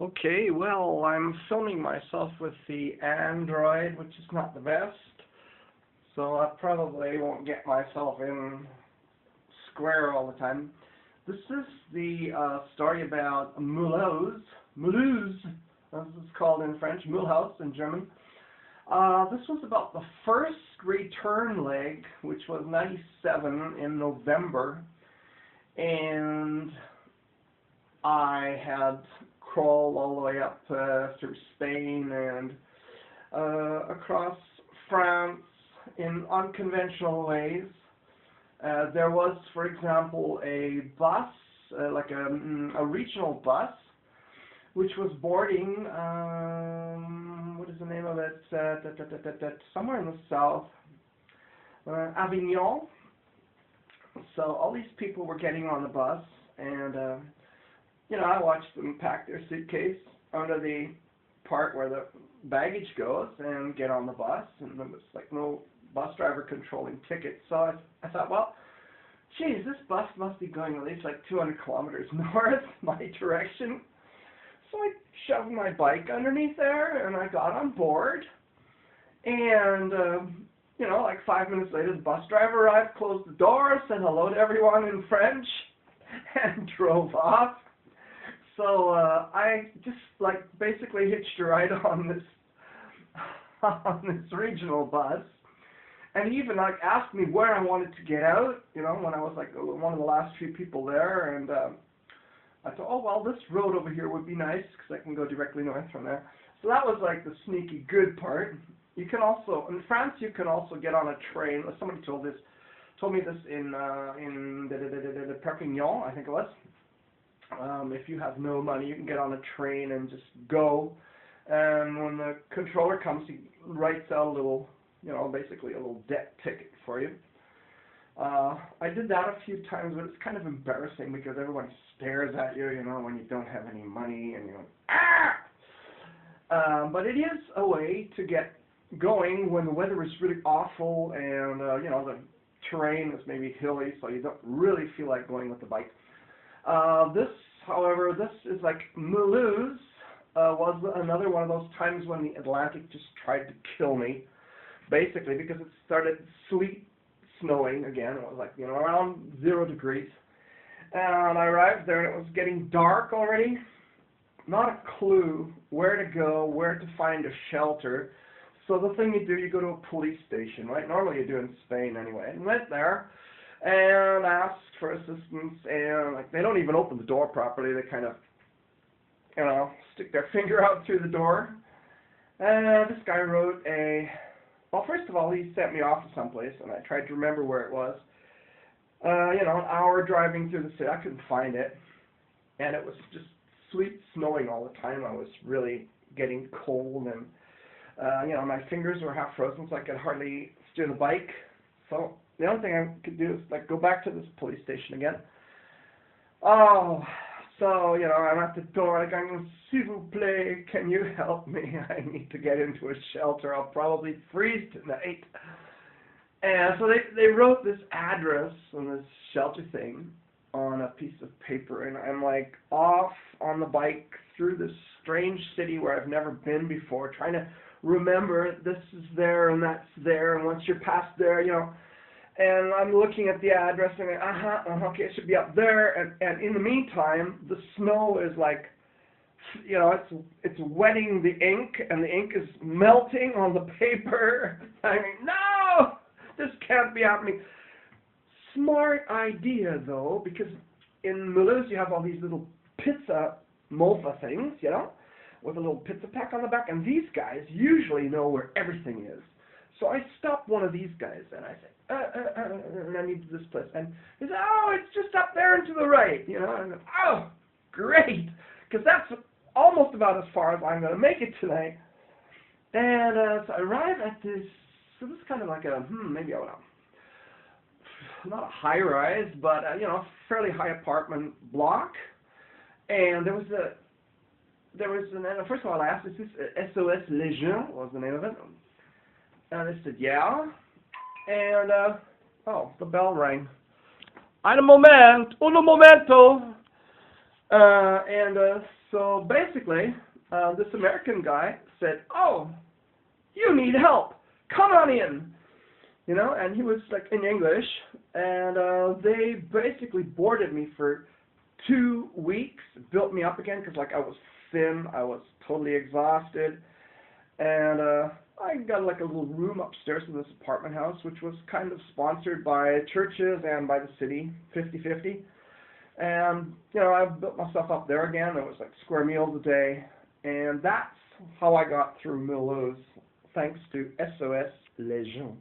Okay, well, I'm filming myself with the Android, which is not the best, so I probably won't get myself in square all the time. This is the story about MULHOUSE, as it's called in French, MULHOUSE in German. This was about the first return leg, which was 97 in November, and I had crawled all the way up through Spain and across France in unconventional ways. There was, for example, a bus, like a regional bus, which was boarding, what is the name of it, somewhere in the south, Avignon. So all these people were getting on the bus, and I watched them pack their suitcase under the part where the baggage goes and get on the bus, and there was like no bus driver controlling tickets. So I thought, well, geez, this bus must be going at least like 200 kilometers north my direction. So I shoved my bike underneath there, and I got on board, and like 5 minutes later, the bus driver arrived, closed the door, said hello to everyone in French, and drove off. So I just basically hitched a ride on this regional bus, and he even asked me where I wanted to get out. When I was one of the last few people there, and I thought, oh well, this road over here would be nice because I can go directly north from there. So that was the sneaky good part. You can also, in France, you can also get on a train. Somebody told me this in Perpignan, I think it was. If you have no money, you can get on a train and just go. And when the controller comes, he writes out a little, basically a little debt ticket for you. I did that a few times, but it's kind of embarrassing because everyone stares at you, when you don't have any money, and you're like, ah! But it is a way to get going when the weather is really awful and, the terrain is maybe hilly, so you don't really feel like going with the bike. However, this is MULHOUSE was another one of those times when the Atlantic just tried to kill me, basically, because it started snowing again. It was around 0 degrees. And I arrived there and it was getting dark already. Not a clue where to go, where to find a shelter. So the thing you do, you go to a police station, right? Normally you do in Spain anyway. And went there and asked for assistance, and they don't even open the door properly. They kind of, stick their finger out through the door. And this guy wrote well, first of all, he sent me off to someplace, and I tried to remember where it was. An hour driving through the city. I couldn't find it, and it was just sweet snowing all the time. I was really getting cold, and my fingers were half frozen, so I could hardly steer the bike. So the only thing I could do is go back to this police station again. Oh, so I'm at the door, going, s'il vous plaît, can you help me? I need to get into a shelter. I'll probably freeze tonight. And so they wrote this address on this shelter thing on a piece of paper, and I'm off on the bike through this strange city where I've never been before, trying to remember this is there and that's there, and once you're past there, and I'm looking at the address and okay, it should be up there, and in the meantime, the snow is it's wetting the ink, and the ink is melting on the paper. I mean, no, this can't be happening. Smart idea though, because in MULHOUSE you have all these little pizza mofa things, with a little pizza pack on the back, and these guys usually know where everything is. So I stopped one of these guys, and I said, and I need this place. And he said, oh, it's just up there and to the right, And I said, oh, great, because that's almost about as far as I'm going to make it tonight. And so I arrive at this, so this is kind of like maybe, I don't know, not a high-rise, but, fairly high apartment block. And there was first of all, I asked, is this SOS Jeunes, was the name of it? And they said, yeah. And, the bell rang. Un momento. So basically, this American guy said, "Oh, you need help. Come on in." You know, and he was like in English, and they basically boarded me for 2 weeks, built me up again because like I was thin, I was totally exhausted, and I got like a little room upstairs in this apartment house, which was kind of sponsored by churches and by the city, 50-50. And you know, I built myself up there again. It was like square meals a day, and that's how I got through MULHOUSE, thanks to SOS les Jeunes.